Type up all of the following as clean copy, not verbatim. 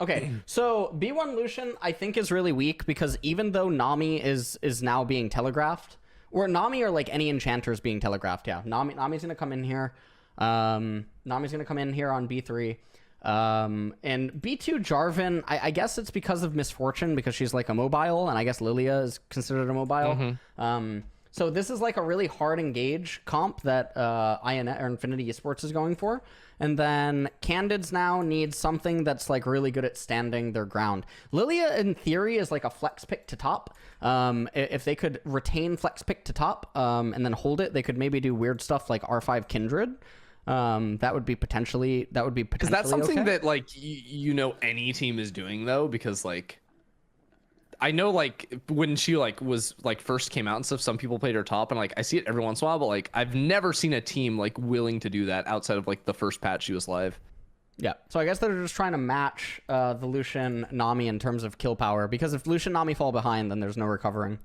Okay, so B1 Lucian I think is really weak because even though Nami is now being telegraphed, or Nami or like any enchanter is being telegraphed, yeah. Nami's gonna come in here. Nami's gonna come in here on B3. And B2 Jarvan, I guess it's because of misfortune because she's like a mobile, and I guess Lilia is considered a mobile. So this is like a really hard engage comp that INF or Infinity Esports is going for. And then Candids now need something that's like really good at standing their ground. Lilia in theory is like a flex pick to top. If they could retain flex pick to top and then hold it, they could maybe do weird stuff like R5 Kindred. That would be potentially Is that something okay. that like any team is doing though? Because like I know like when she like was like first came out and stuff, some people played her top, and like I see it every once in a while, but like I've never seen a team like willing to do that outside of like the first patch she was live. Yeah, so I guess they're just trying to match the Lucian Nami in terms of kill power, because if Lucian Nami fall behind, then there's no recovering.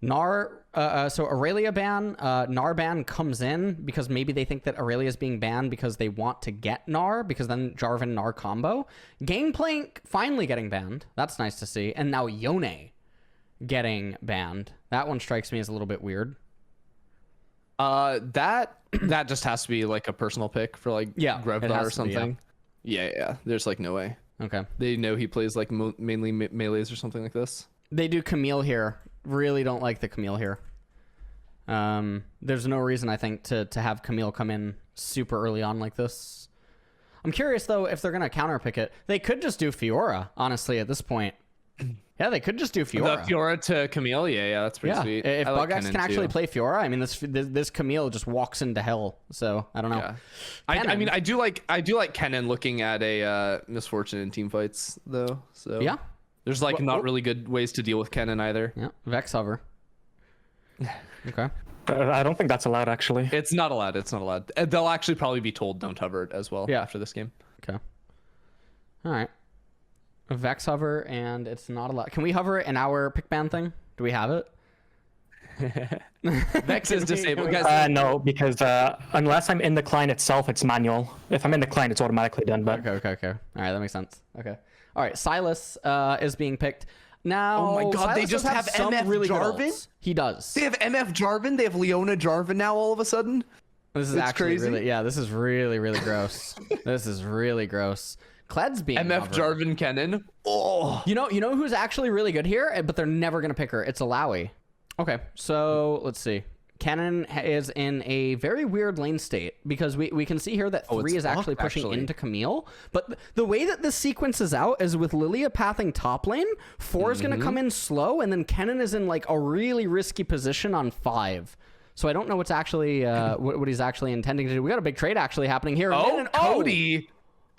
So Aurelia ban, Gnar ban comes in because maybe they think that Aurelia is being banned because they want to get Gnar, because then Jarvan Gnar combo. Gangplank finally getting banned. That's nice to see. And now Yone getting banned. That one strikes me as a little bit weird. That just has to be like a personal pick for like Grevdar or something. Yeah. There's like no way. Okay. They know he plays like mainly melees or something like this. They do Camille here. Really don't like the Camille here. There's no reason, I think, to have Camille come in super early on like this. I'm curious, though, if they're going to counterpick it. They could just do Fiora, honestly, at this point. Yeah, they could just do Fiora. The Fiora to Camille? Yeah, that's pretty sweet. If like Bugax can actually play Fiora, I mean, this Camille just walks into hell, so I don't know. Yeah. I mean, I do like Kennen looking at a misfortune in team fights, though. So yeah. There's like not really good ways to deal with Kennen either. Yeah, Vex hover. Okay. I don't think that's allowed, actually. It's not allowed. It's not allowed. They'll actually probably be told don't hover it as well after this game. Okay. All right. A Vex hover, and it's not allowed. Can we hover it in our pick ban thing? Do we have it? Vex is disabled, guys. No, because unless I'm in the client itself, it's manual. If I'm in the client, it's automatically done. But Okay. All right, that makes sense. Okay. All right, Silas is being picked. Now, oh my god, Silas they just have MF really Jarvan? He does. They have MF Jarvan, they have Leona Jarvan now all of a sudden. This is actually crazy. This is really gross. This is really gross. Kled's being MF Jarvan Kennen. Oh. You know who's actually really good here, but they're never going to pick her. It's Alawi. Okay, so let's see. Kennen is in a very weird lane state because we can see here that 3 is actually pushing into Camille. But the way that this sequences out is with Lilia pathing top lane, 4 is going to come in slow, and then Kennen is in like a really risky position on 5. So I don't know what's actually what he's actually intending to do. We got a big trade actually happening here.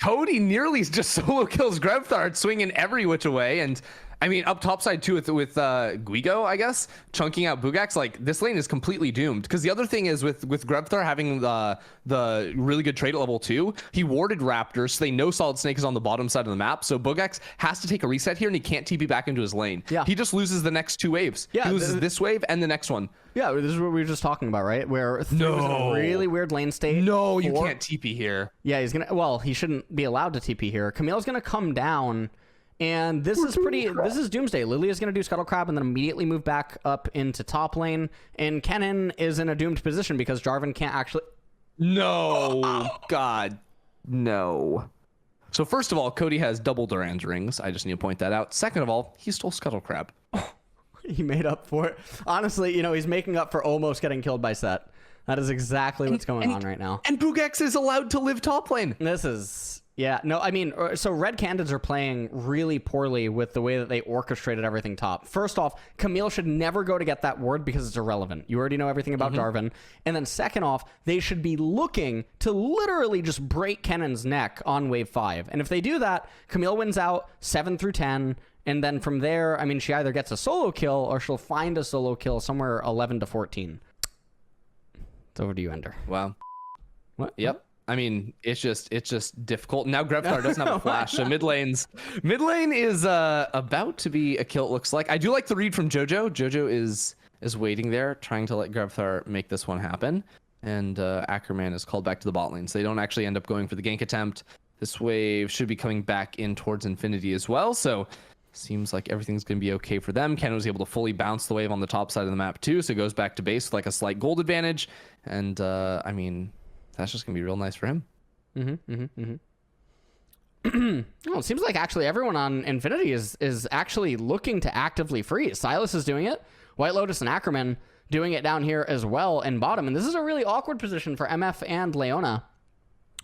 Cody nearly just solo kills Grevthard, swinging every which way, and I mean up top side too with Guigo, I guess, chunking out Bugax. Like this lane is completely doomed because the other thing is with Grevthar having the really good trade at level 2, he warded Raptors, so they know Solid Snake is on the bottom side of the map. So Bugax has to take a reset here, and he can't TP back into his lane. Yeah, he just loses the next 2 waves. Yeah, he loses this wave and the next one. Yeah, this is what we were just talking about, right? Where 3 was in a really weird lane state. No, you can't TP here. Yeah, he's gonna. Well, he shouldn't be allowed to TP here. Camille's gonna come down, and this is Doomsday. Lilia's gonna do Scuttle Crab and then immediately move back up into top lane. And Kennen is in a doomed position because Jarvan can't actually. No, God, no. So first of all, Cody has double Duran's rings. I just need to point that out. Second of all, he stole Scuttle Crab. He made up for it. Honestly, he's making up for almost getting killed by Set. That is exactly what's going on right now. And Bugax is allowed to live top lane. This is... Yeah, no, I mean, so Red Candids are playing really poorly with the way that they orchestrated everything top. First off, Camille should never go to get that ward because it's irrelevant. You already know everything about Jarvan. And then second off, they should be looking to literally just break Kennen's neck on wave 5. And if they do that, Camille wins out 7 through 10. And then from there, I mean, she either gets a solo kill or she'll find a solo kill somewhere 11 to 14. It's over to you, Ender. Wow. What? Yep. I mean, it's just difficult. Now Grevthar doesn't have a flash, so mid lane is about to be a kill, it looks like. I do like the read from Jojo. Jojo is waiting there, trying to let Grevthar make this one happen. And Ackerman is called back to the bot lane, so they don't actually end up going for the gank attempt. This wave should be coming back in towards Infinity as well. So seems like everything's going to be okay for them. Ken was able to fully bounce the wave on the top side of the map too. So it goes back to base with like a slight gold advantage. And I mean, that's just going to be real nice for him. Well, it seems like actually everyone on Infinity is actually looking to actively freeze. Silas is doing it. White Lotus and Ackerman doing it down here as well in bottom. And this is a really awkward position for MF and Leona,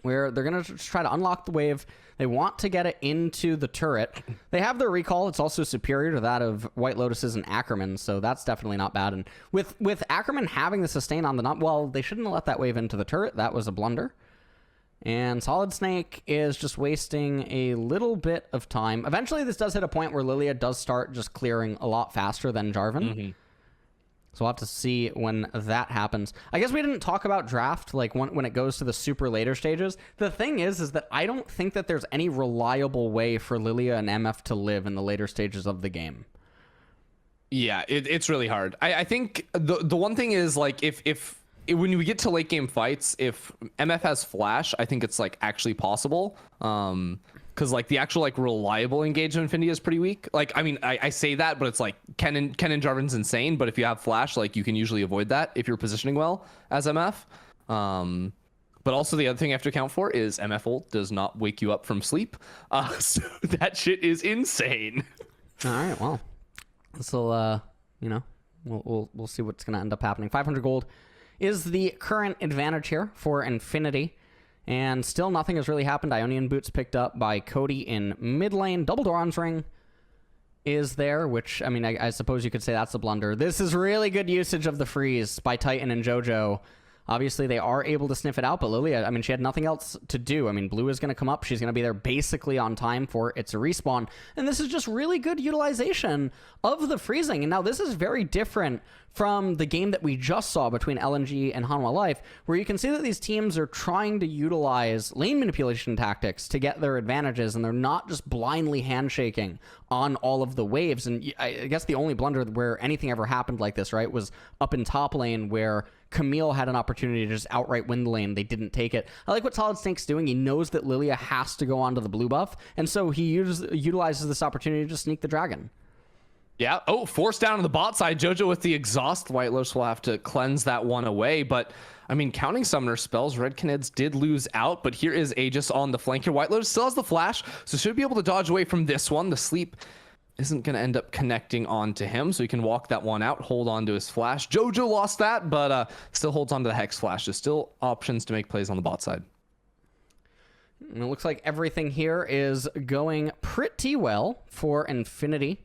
where they're going to try to unlock the wave. They want to get it into the turret. They have their recall. It's also superior to that of White Lotus's and Ackerman, so that's definitely not bad. And with Ackerman having the sustain on the well, they shouldn't have let that wave into the turret. That was a blunder. And Solid Snake is just wasting a little bit of time. Eventually, this does hit a point where Lilia does start just clearing a lot faster than Jarvan. So we'll have to see when that happens. I guess we didn't talk about draft, like when it goes to the super later stages. The thing is that I don't think that there's any reliable way for Lilia and MF to live in the later stages of the game. Yeah, it's really hard. I think the one thing is like if when we get to late game fights, if MF has flash, I think it's like actually possible. Because like the actual like reliable engagement Infinity is pretty weak. Like I mean I say that, but it's like Ken and Jarvan's insane. But if you have flash, like you can usually avoid that if you're positioning well as MF. But also the other thing I have to account for is MF ult does not wake you up from sleep. So that shit is insane. All right, well, this will you know, we'll see what's gonna end up happening. 500 gold is the current advantage here for Infinity. And still nothing has really happened. Ionian Boots picked up by Cody in mid lane. Double Doran's Ring is there, which, I mean, I suppose you could say that's a blunder. This is really good usage of the freeze by Titan and JoJo. Obviously, they are able to sniff it out, but Lilia, I mean, she had nothing else to do. I mean, blue is going to come up. She's going to be there basically on time for its respawn. And this is just really good utilization of the freezing. And now this is very different from the game that we just saw between LNG and Hanwha Life, where you can see that these teams are trying to utilize lane manipulation tactics to get their advantages, and they're not just blindly handshaking on all of the waves. And I guess the only blunder where anything ever happened like this, right, was up in top lane where Camille had an opportunity to just outright win the lane. They didn't take it. I like what Solid Snake's doing. He knows that Lilia has to go onto the blue buff, and so he utilizes this opportunity to just sneak the dragon. Yeah. Oh, forced down on the bot side. JoJo with the exhaust. White Lotus will have to cleanse that one away. But, I mean, counting summoner spells, Red Canids did lose out. But here is Aegis on the flank here. White Lotus still has the flash, so should be able to dodge away from this one. The sleep isn't going to end up connecting onto him, so he can walk that one out, hold on to his flash. JoJo lost that, but still holds on to the Hex flash. There's still options to make plays on the bot side. And it looks like everything here is going pretty well for Infinity,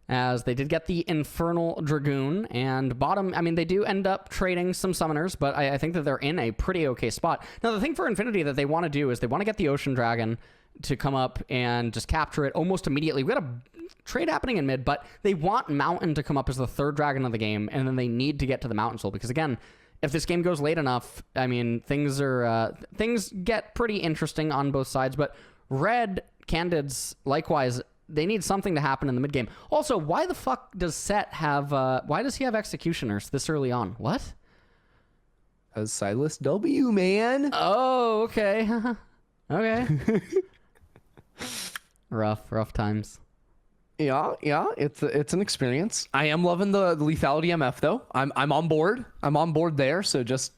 as they did get the Infernal Dragoon, and bottom, I mean, they do end up trading some summoners, but I think that they're in a pretty okay spot. Now, the thing for Infinity that they want to do is they want to get the Ocean Dragon to come up and just capture it almost immediately. We got a trade happening in mid, but they want Mountain to come up as the third dragon of the game, and then they need to get to the Mountain Soul, because again, if this game goes late enough, I mean, things get pretty interesting on both sides. But Red Candids, likewise, they need something to happen in the mid game. Also, why the fuck does Set have why does he have Executioners this early on? What? As Silas W, man. Oh, okay. Okay. rough times. Yeah, it's an experience. I am loving the lethality MF though. I'm on board. I'm on board there. So just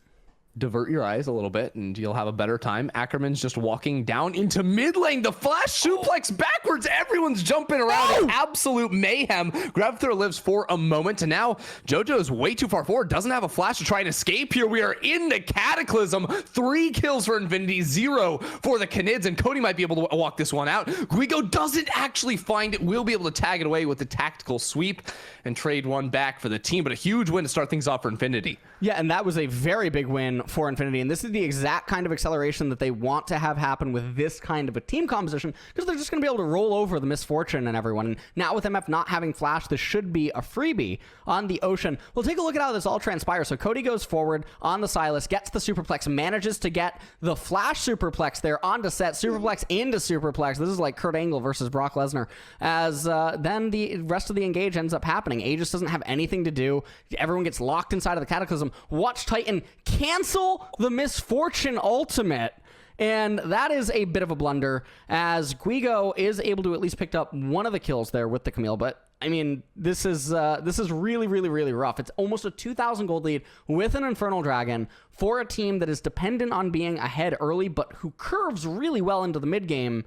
divert your eyes a little bit and you'll have a better time. Ackerman's just walking down into mid lane. The flash suplex backwards. Everyone's jumping around in absolute mayhem. Grabthrow lives for a moment, and now JoJo is way too far forward. Doesn't have a flash to try and escape here. We are in the Cataclysm. 3 kills for Infinity, 0 for the Canids, and Cody might be able to walk this one out. Guigo doesn't actually find it. We'll be able to tag it away with the tactical sweep and trade one back for the team, but a huge win to start things off for Infinity. Yeah, and that was a very big win for Infinity, and this is the exact kind of acceleration that they want to have happen with this kind of a team composition, because they're just going to be able to roll over the misfortune and everyone. And now with MF not having flash, this should be a freebie on the Ocean. We'll take a look at how this all transpires. So Cody goes forward on the Silas, gets the superplex, manages to get the flash superplex there onto Set, superplex into superplex. This is like Kurt Angle versus Brock Lesnar, as then the rest of the engage ends up happening. Aegis doesn't have anything to do. Everyone gets locked inside of the Cataclysm. Watch Titan cancel the Misfortune ultimate And that is a bit of a blunder, as Guigo is able to at least pick up one of the kills there with the Camille. But I mean, this is really, really, really rough. It's almost a 2,000 gold lead with an Infernal Dragon for a team that is dependent on being ahead early, but who curves really well into the mid game.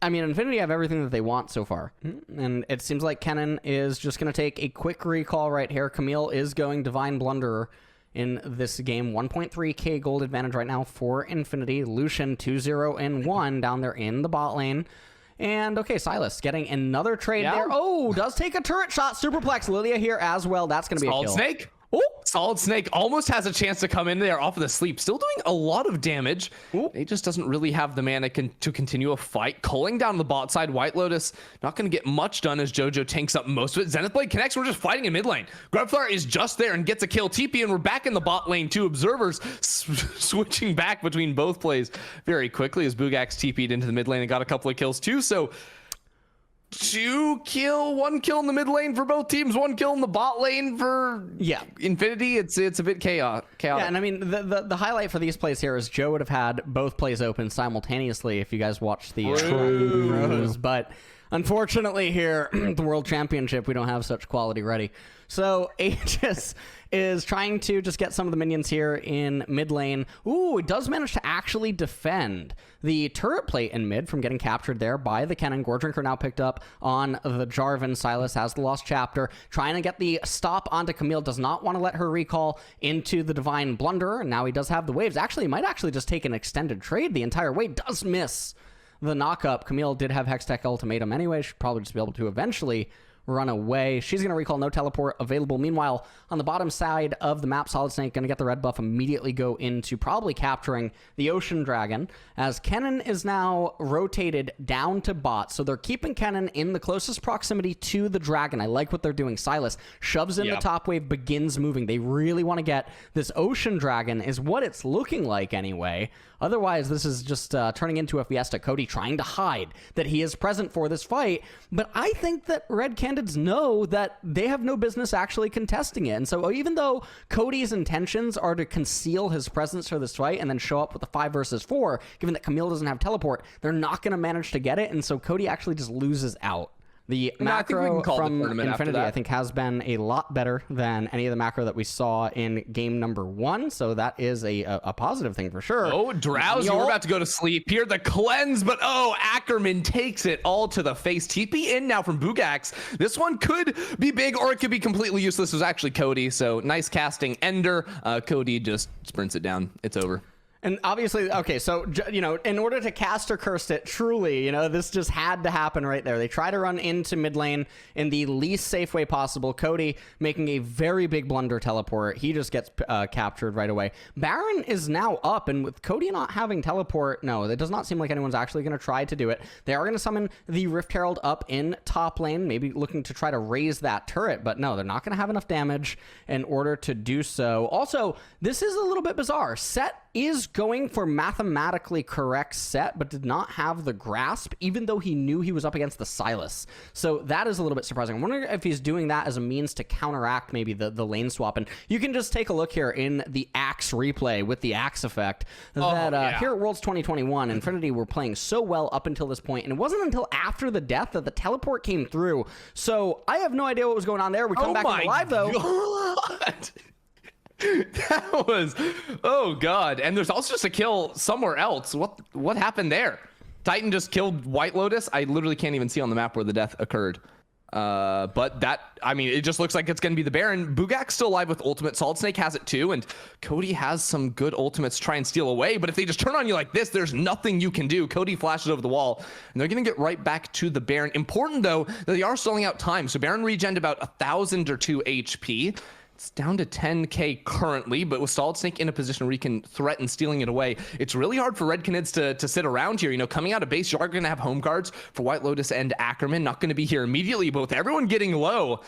I mean, Infinity have everything that they want so far. And it seems like Kennen is just going to take a quick recall right here. Camille is going Divine Blunderer in this game. 1.3k gold advantage right now for Infinity. Lucian 2-0-1 down there in the bot lane. And okay, Silas getting another trade there. Oh, does take a turret shot. Superplex Lilia here as well. That's going to be a kill. Solid Snake. Oh, Solid Snake almost has a chance to come in there off of the sleep. Still doing a lot of damage. He just doesn't really have the mana to continue a fight. Culling down the bot side. White Lotus not going to get much done as JoJo tanks up most of it. Zenith Blade connects. We're just fighting in mid lane. Grubflar is just there and gets a kill. TP, and we're back in the bot lane. Two observers switching back between both plays very quickly as Bugax TP'd into the mid lane and got a couple of kills too. So 1 kill in the mid lane for both teams, 1 kill in the bot lane for Infinity. It's a bit chaotic. Yeah, and I mean the highlight for these plays here is Joe would have had both plays open simultaneously if you guys watched the Rose, but unfortunately here the World Championship we don't have such quality ready. So Aegis is trying to just get some of the minions here in mid lane. Ooh, it does manage to actually defend the turret plate in mid from getting captured there by the Kennen. Goredrinker now picked up on the Jarvan. Silas has the Lost Chapter. Trying to get the stop onto Camille. Does not want to let her recall into the Divine Blunderer. And now he does have the waves. Actually, he might actually just take an extended trade the entire way. Does miss the knockup. Camille did have Hextech Ultimatum anyway. Should probably just be able to eventually run away. She's going to recall, no teleport available. Meanwhile, on the bottom side of the map, Solid Snake going to get the red buff, immediately go into probably capturing the Ocean Dragon, as Kennen is now rotated down to bot. So they're keeping Kennen in the closest proximity to the dragon. I like what they're doing. Silas shoves in the top wave, begins moving. They really want to get this Ocean Dragon, is what it's looking like anyway. Otherwise, this is just turning into a fiesta. Cody trying to hide that he is present for this fight, but I think that Red Candids know that they have no business actually contesting it. And so even though Cody's intentions are to conceal his presence for this fight and then show up with a 5 versus 4, given that Camille doesn't have teleport, they're not going to manage to get it, and so Cody actually just loses out. The macro from Infinity, I think, has been a lot better than any of the macro that we saw in game number 1. So that is a positive thing for sure. Oh, Drowsy, we're about to go to sleep here. The cleanse, but oh, Ackerman takes it all to the face. TP in now from Bugax. This one could be big or it could be completely useless. It was actually Cody. So nice casting. Ender. Cody just sprints it down. It's over. And obviously, okay, so, you know, in order to cast or cursed it, truly, you know, this just had to happen right there. They try to run into mid lane in the least safe way possible. Cody making a very big blunder teleport. He just gets captured right away. Baron is now up, and with Cody not having teleport, no, it does not seem like anyone's actually going to try to do it. They are going to summon the Rift Herald up in top lane, maybe looking to try to raise that turret, but no, they're not going to have enough damage in order to do so. Also, this is a little bit bizarre. Set is going for mathematically correct set, but did not have the grasp, even though he knew he was up against the Silas. So that is a little bit surprising. I'm wondering if he's doing that as a means to counteract maybe the lane swap. And you can just take a look here in the Axe replay with the Axe effect that here at Worlds 2021, Infinity were playing so well up until this point, and it wasn't until after the death that the teleport came through. So I have no idea what was going on there. We come back in live though. God. That was, oh god. And there's also just a kill somewhere else. What happened there? Titan just killed White Lotus. I literally can't even see on the map where the death occurred. But that, I mean, it just looks like it's gonna be the Baron. Bugak's still alive with ultimate. Solid Snake has it too, and Cody has some good ultimates to try and steal away, but if they just turn on you like this, there's nothing you can do. Cody flashes over the wall, and they're gonna get right back to the Baron. Important though that they are stalling out time, so Baron regened about 1,000 or 2 HP. It's down to 10k currently, but with Solid Snake in a position where he can threaten stealing it away, it's really hard for Red Canids to sit around here. You know, coming out of base, you are going to have home guards for White Lotus and Ackerman. Not going to be here immediately, but with everyone getting low,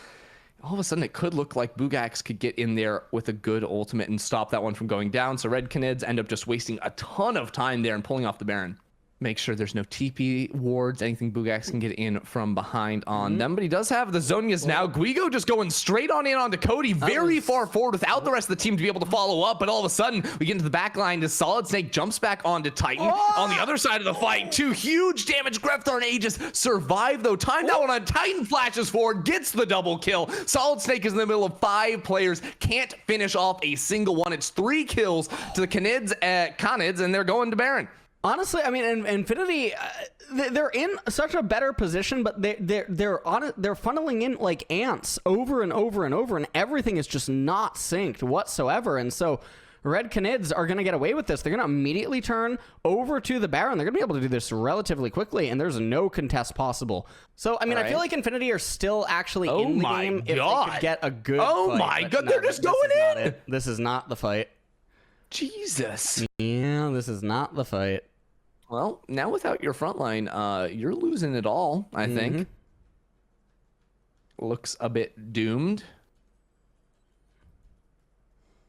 all of a sudden it could look like Bugax could get in there with a good ultimate and stop that one from going down. So Red Canids end up just wasting a ton of time there and pulling off the Baron. make sure there's no TP wards, anything Bugax can get in from behind on them. But he does have the Zonias now. Guigo just going straight on in onto Cody, very far forward without the rest of the team to be able to follow up. But all of a sudden, we get into the back line as Solid Snake jumps back onto Titan. On the other side of the fight, 2 huge damage. Grefthar and Aegis survive, though. Timed out on Titan, flashes forward, gets the double kill. Solid Snake is in the middle of 5 players, can't finish off a single one. It's 3 kills to the Canids, and they're going to Baron. Honestly, I mean, Infinity, they're in such a better position, but they're funneling in like ants over and over and over, and everything is just not synced whatsoever. And so Red Canids are going to get away with this. They're going to immediately turn over to the Baron. They're going to be able to do this relatively quickly, and there's no contest possible. So, I mean, I feel like Infinity are still actually in the game if they could get a good fight. My God, they're just going in! This is not the fight. Jesus. Yeah, this is not the fight. Well, now without your front line, you're losing it all, I think. Looks a bit doomed.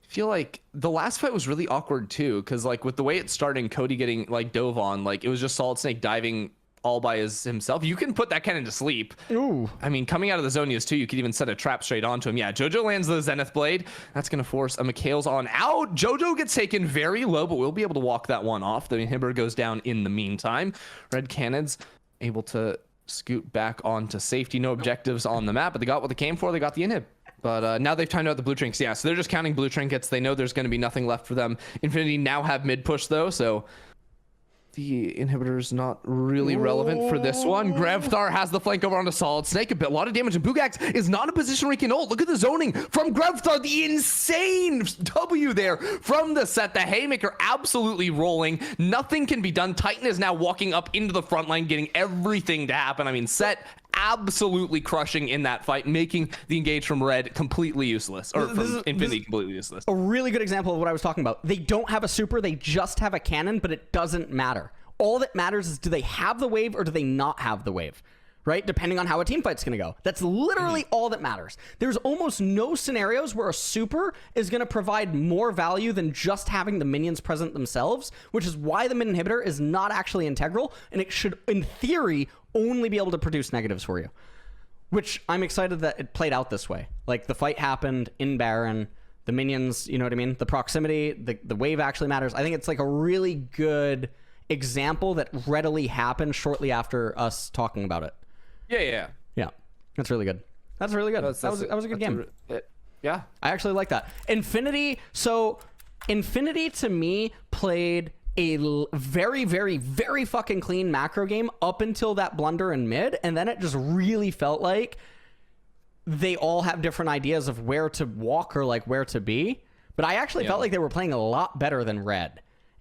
I feel like the last fight was really awkward too, because like with the way it started and Cody getting like dove on, like it was just Solid Snake diving all by himself. You can put that cannon to sleep. Ooh. I mean, coming out of the Zonias too, you could even set a trap straight onto him. Yeah, Jojo lands the Zenith Blade. That's going to force a Mikhail's on out. Jojo gets taken very low, but we'll be able to walk that one off. The inhibitor goes down in the meantime. Red Cannons able to scoot back onto safety. No objectives on the map, but they got what they came for. They got the inhib. But now they've timed out the blue trinkets. Yeah, so they're just counting blue trinkets. They know there's going to be nothing left for them. Infinity now have mid push though, so the inhibitor's not really relevant for this one. Grevthar has the flank over onto Solid Snake. A lot of damage, and Bugax is not in a position where he can ult. Look at the zoning from Grevthar. The insane W there from the set. The Haymaker absolutely rolling. Nothing can be done. Titan is now walking up into the front line, getting everything to happen. I mean, Set absolutely crushing in that fight, making the engage from Red completely useless, or from Infinity completely useless. A really good example of what I was talking about. They don't have a super, they just have a cannon, but it doesn't matter. All that matters is, do they have the wave or do they not have the wave? Right? Depending on how a team fight's going to go. That's literally all that matters. There's almost no scenarios where a super is going to provide more value than just having the minions present themselves, which is why the mid inhibitor is not actually integral, and it should, in theory, only be able to produce negatives for you. Which I'm excited that it played out this way. Like, the fight happened in Baron, the minions, you know what I mean? The proximity, the wave actually matters. I think it's like a really good example that readily happened shortly after us talking about it. Yeah. That's really good. That's really good. That was a good game. Yeah. I actually like that. Infinity, so Infinity to me played a very, very, very fucking clean macro game up until that blunder in mid, and then it just really felt like they all have different ideas of where to walk or like where to be. But I actually felt like they were playing a lot better than Red.